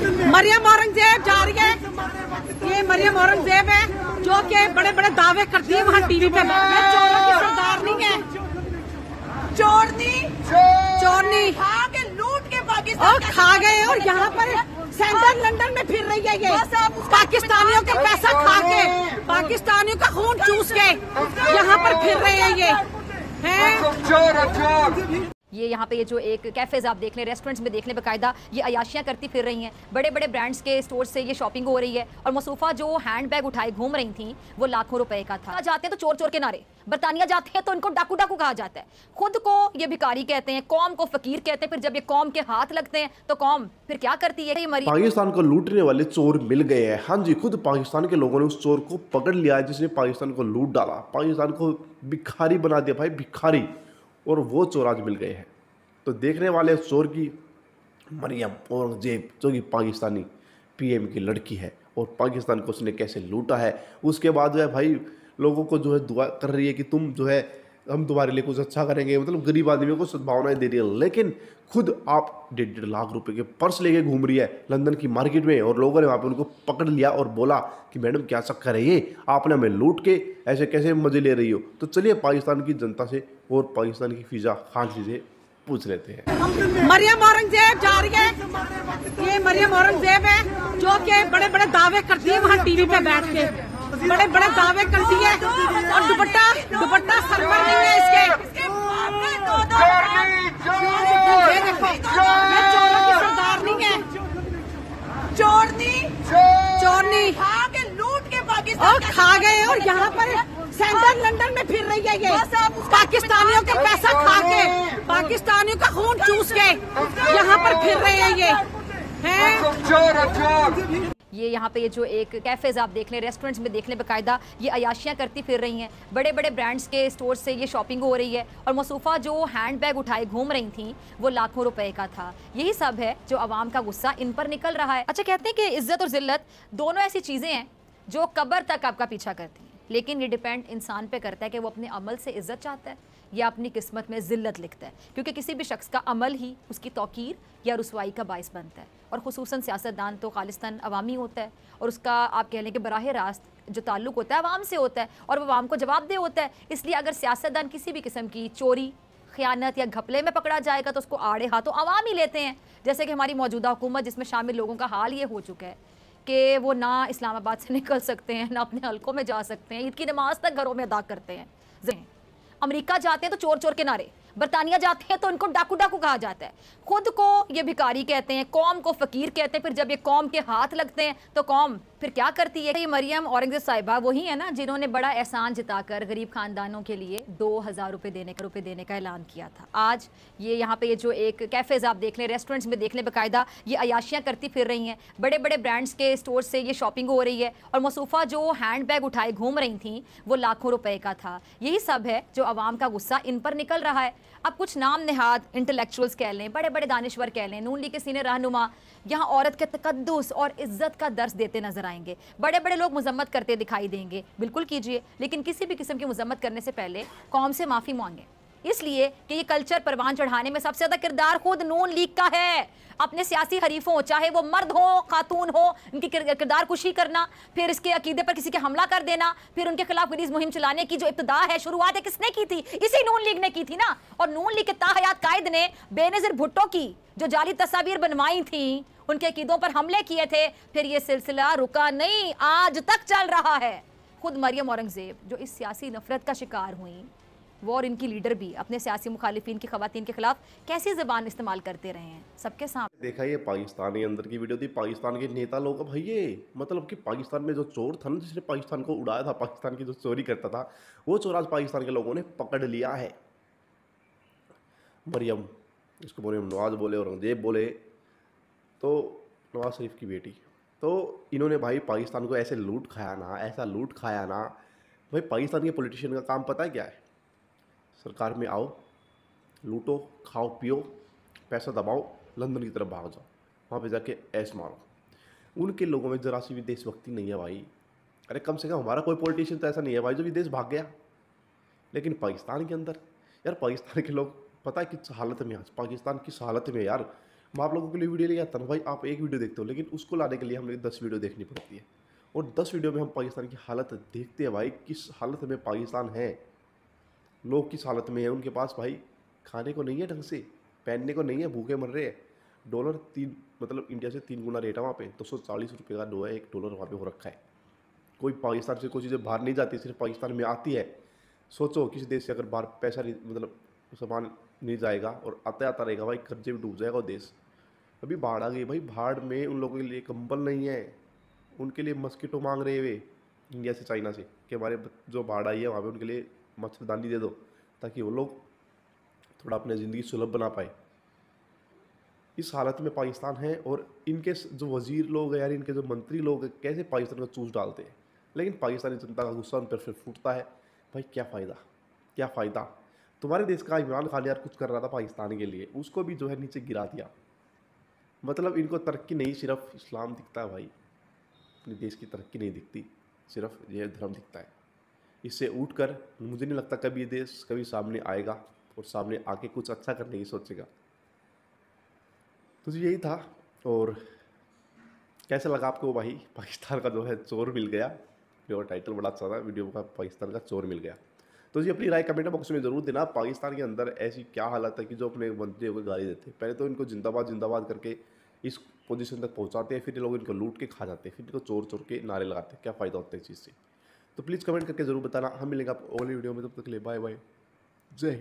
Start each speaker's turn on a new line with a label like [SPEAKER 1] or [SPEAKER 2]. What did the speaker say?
[SPEAKER 1] मरियम औरंगजेब जा रही है। ये मरियम औरंगजेब है जो कि बड़े बड़े दावे करती है वहाँ टीवी पे। ये चोरों की सरदार नहीं है, चोरनी
[SPEAKER 2] खा के लूट के पाकिस्तान
[SPEAKER 1] और खा गए। और यहाँ पर सेंट्रल लंदन में फिर रही है ये पाकिस्तानियों का पैसा खा के, पाकिस्तानियों का खून चूस के यहाँ पर फिर रहे हैं ये हैं।
[SPEAKER 3] ये यहाँ पे ये जो एक कैफेज आप देख लें, रेस्टोरेंट्स में देख लें, बाकायदा ये अयाशियाँ करती फिर रही हैं। बड़े बड़े ब्रांड्स के स्टोर से ये शॉपिंग हो रही है। और मसूफा जो हैंड बैग उठाए घूम रही थी वो लाखों रुपए का था। जाते हैं तो चोर चोर के नारे, बरतानिया जाते हैं तो इनको डाकू डाकू कहा जाता है। खुद को ये भिखारी कहते हैं, कौम को फकीर कहते हैं। फिर जब ये कौम के हाथ लगते हैं तो कौम फिर क्या करती है?
[SPEAKER 4] पाकिस्तान को लूटने वाले चोर मिल गए हैं। हाँ जी, खुद पाकिस्तान के लोगों ने उस चोर को पकड़ लिया है जिसने पाकिस्तान को लूट डाला, पाकिस्तान को भिखारी बना दिया भाई, भिखारी। और वो चोर आज मिल गए हैं। तो देखने वाले चोर की मरियम औरंगजेब जो कि पाकिस्तानी पीएम की लड़की है और पाकिस्तान को उसने कैसे लूटा है। उसके बाद जो है भाई लोगों को जो है दुआ कर रही है कि तुम जो है हम तुम्हारे लिए कुछ अच्छा करेंगे, मतलब गरीब आदमियों को सद्भावनाएं दे रही है। लेकिन खुद आप 1.5 लाख रुपए के पर्स लेके घूम रही है लंदन की मार्केट में और लोगों ने वहाँ पे उनको पकड़ लिया और बोला कि मैडम क्या चक्कर है ये, आपने हमें लूट के ऐसे कैसे मजे ले रही हो। तो चलिए पाकिस्तान की जनता से और पाकिस्तान की फिजा खान से पूछ लेते हैं।
[SPEAKER 1] मरियम औरंगजेब जा रही है। ये मरियम औरंगजेब है जो कि बड़े बड़े दावे करती है वहाँ टीवी पे बैठ के, बड़े बड़े दावे करती है। और दुपट्टा दुपट्टा सर पर नहीं है इसके। ये देखो, ये चोरों की सरदार नहीं है, चोरनी
[SPEAKER 2] खा के लूट के पाकिस्तान
[SPEAKER 1] और खा गए। और यहाँ पर सेंट्रल लंदन में फिर रही है ये पाकिस्तानियों का पैसा खा के, पाकिस्तानियों का खून चूस के यहाँ पर फिर रहे हैं ये हैं।
[SPEAKER 3] ये यहाँ पे ये जो एक कैफेज आप देख लें, रेस्टोरेंट्स में देख लें, बाकायदा ये अयाशियाँ करती फिर रही हैं। बड़े बड़े ब्रांड्स के स्टोर से ये शॉपिंग हो रही है। और मसूफा जो हैंड बैग उठाए घूम रही थी वो लाखों रुपए का था। यही सब है जो अवाम का गुस्सा इन पर निकल रहा है। अच्छा, कहते हैं कि इज्जत और जिल्लत दोनों ऐसी चीज़ें हैं जो कब्र तक आपका पीछा करती हैं, लेकिन ये डिपेंड इंसान पे करता है कि वो अपने अमल से इज्जत चाहता है या अपनी किस्मत में जिल्लत लिखता है। क्योंकि किसी भी शख्स का अमल ही उसकी तौकीर या रुसवाई का बाइस बनता है। और खुसूसन सियासतदान तो खालिस्तान अवामी होता है और उसका आप कह लें कि बराह रास्त जो ताल्लुक़ होता है अवाम से होता है और वो अवाम को जवाबदेह होता है। इसलिए अगर सियासतदान किसी भी किस्म की चोरी, ख़यानत या घपले में पकड़ा जाएगा तो उसको आड़े हाथों अवाम ही लेते हैं। जैसे कि हमारी मौजूदा हुकूमत जिसमें शामिल लोगों का हाल ये हो चुका है कि वो ना इस्लामाबाद से निकल सकते हैं, ना अपने हलकों में जा सकते हैं, ईद की नमाज तक घरों में अदा करते हैं। अमेरिका जाते हैं तो चोर चोर के नारे, बरतानिया जाते हैं तो इनको डाकू डाकू कहा जाता है। खुद को ये भिखारी कहते हैं, कौम को फकीर कहते हैं। फिर जब ये कौम के हाथ लगते हैं तो कौम फिर क्या करती है? ये मरियम औरंगजेब साहिबा वही है ना जिन्होंने बड़ा एहसान जताकर गरीब खानदानों के लिए 2000 रुपये देने का ऐलान किया था। आज ये यहाँ पे ये जो एक कैफेज आप देख लें, रेस्टोरेंट्स में देख लें, बाकायदा ये अयाशियाँ करती फिर रही हैं। बड़े बड़े ब्रांड्स के स्टोर से ये शॉपिंग हो रही है। और मसूफा जो हैंड बैग उठाए घूम रही थी वो लाखों रुपए का था। यही सब है जो अवाम का गुस्सा इन पर निकल रहा है। अब कुछ नाम नेहाद इंटेलेक्चुअल्स कह लें, बड़े बड़े दानिश्वर कह लें, नून लीग के सीनियर रहनुमा यहाँ औरत के तकद्दुस और इज्जत का दर्स देते नजर आएंगे। बड़े बड़े लोग मजम्मत करते दिखाई देंगे, बिल्कुल कीजिए, लेकिन किसी भी किस्म की मजम्मत करने से पहले कौम से माफ़ी मांगे। इसलिए कि ये कल्चर परवान चढ़ाने में सबसे ज़्यादा किरदार खुद नून लीग का है। अपने सियासी हरीफों, चाहे वो मर्द हो खातून हो, उनकी किरदार कुशी करना, फिर इसके अकीदे पर किसी के हमला कर देना, फिर उनके खिलाफ गरीज मुहिम चलाने की जो इब्तिदा है, शुरुआत है, किसने की थी? इसी नून लीग ने की थी ना। और नून लीग के ताहयात कायद ने बेनज़ीर भुट्टो की जो जाली तस्वीर बनवाई थी, उनके अकीदों पर हमले किए थे। फिर ये सिलसिला रुका नहीं, आज तक चल रहा है। खुद मरियम औरंगजेब जो इस सियासी नफरत का शिकार हुई, वो और इनकी लीडर भी अपने सियासी मुखालिफिन की खवातीन के खिलाफ कैसी ज़बान इस्तेमाल करते रहे हैं सबके सामने।
[SPEAKER 4] देखा ये पाकिस्तानी अंदर की वीडियो थी, पाकिस्तान के नेता लोग भाई ये मतलब कि पाकिस्तान में जो चोर था ना जिसने पाकिस्तान को उड़ाया था, पाकिस्तान की जो चोरी करता था, वो चोर आज पाकिस्तान के लोगों ने पकड़ लिया है। मरियम, इसको बोले नवाज बोले, औरंगजेब बोले, तो नवाज शरीफ की बेटी, तो इन्होंने भाई पाकिस्तान को ऐसे लूट खाया ना, ऐसा लूट खाया ना। भाई पाकिस्तान के पॉलिटिशियन का काम पता है क्या है? सरकार में आओ, लूटो, खाओ पियो, पैसा दबाओ, लंदन की तरफ भाग जाओ, वहाँ पे जाके ऐश मारो। उनके लोगों में जरा सी भी देशभक्ति नहीं है भाई। अरे कम से कम हमारा कोई पॉलिटिशियन तो ऐसा नहीं है भाई जो विदेश भाग गया। लेकिन पाकिस्तान के अंदर यार, पाकिस्तान के लोग पता है किस हालत में, आज पाकिस्तान किस हालत में यार, मैं आप लोगों के लिए वीडियो लेके आता हूँ भाई, आप एक वीडियो देखते हो, लेकिन उसको लाने के लिए हमें 10 वीडियो देखनी पड़ती है, और 10 वीडियो में हम पाकिस्तान की हालत देखते हैं भाई, किस हालत में पाकिस्तान है, लोग किस हालत में हैं। उनके पास भाई खाने को नहीं है ढंग से, पहनने को नहीं है, भूखे मर रहे हैं। डॉलर 3 मतलब इंडिया से 3 गुना रेट है वहाँ पे, 240 रुपये का डो है, $1 वहाँ पे हो रखा है। कोई पाकिस्तान से कोई चीज़ें बाहर नहीं जाती, सिर्फ पाकिस्तान में आती है। सोचो किसी देश से अगर बाहर पैसा नहीं, मतलब सामान नहीं जाएगा और आता आता रहेगा भाई, कर्जे में डूब जाएगा वो देश। अभी बाढ़ आ गई भाई, बाढ़ में उन लोगों के लिए कंबल नहीं है, उनके लिए मस्कीटो मांग रहे वे इंडिया से, चाइना से, कि हमारे जो बाढ़ आई है वहाँ पे उनके लिए मच्छरदानी दे दो, ताकि वो लोग थोड़ा अपनी ज़िंदगी सुलभ बना पाए। इस हालत में पाकिस्तान है, और इनके जो वजीर लोग हैं यार, इनके जो मंत्री लोग हैं, कैसे पाकिस्तान को चूस डालते हैं। लेकिन पाकिस्तानी जनता का गुस्सा उन पर फिर फूटता है। भाई क्या फ़ायदा, क्या फ़ायदा। तुम्हारे देश का इमरान खान यार कुछ कर रहा था पाकिस्तान के लिए, उसको भी जो है नीचे गिरा दिया। मतलब इनको तरक्की नहीं, सिर्फ इस्लाम दिखता है भाई, अपने देश की तरक्की नहीं दिखती, सिर्फ यह धर्म दिखता है। इससे उठकर मुझे नहीं लगता कभी ये देश कभी सामने आएगा और सामने आके कुछ अच्छा करने की सोचेगा। तो यही था। और कैसा लगा आपको भाई, पाकिस्तान का जो है चोर मिल गया। वीडियो का टाइटल बड़ा अच्छा था, वीडियो का पाकिस्तान का चोर मिल गया। तो जी अपनी राय कमेंट बॉक्स में ज़रूर देना। पाकिस्तान के अंदर ऐसी क्या हालत है कि जो अपने मंत्रियों को गाली देते हैं। पहले तो इनको जिंदाबाद जिंदाबाद करके इस पोजीशन तक पहुंचाते हैं, फिर ये लोग इनको लूट के खा जाते हैं, फिर इनको चोर चोर के नारे लगाते हैं। क्या फ़ायदा होता है इस चीज़ से। तो प्लीज़ कमेंट करके ज़रूर बताना। हम मिलेंगे आप अगली वीडियो में, तब तक के लिए बाय बाय, जय हिंद।